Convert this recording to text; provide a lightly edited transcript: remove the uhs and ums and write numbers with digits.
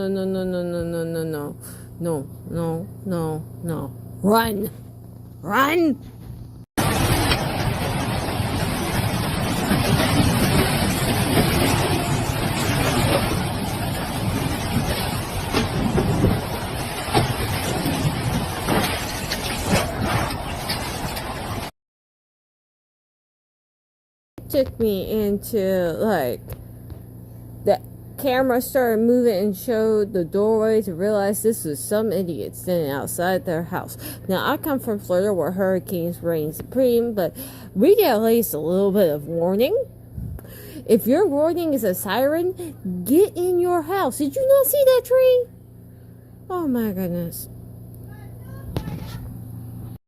no, no, no, no, no, no, no, no. No, no, no, no. Run! Run! Took me into, like, the camera started moving and showed the doorway to realize this was some idiot standing outside their house. Now, I come from Florida where hurricanes reign supreme, but we get at least a little bit of warning. If your warning is a siren, get in your house. Did you not see that tree? Oh my goodness.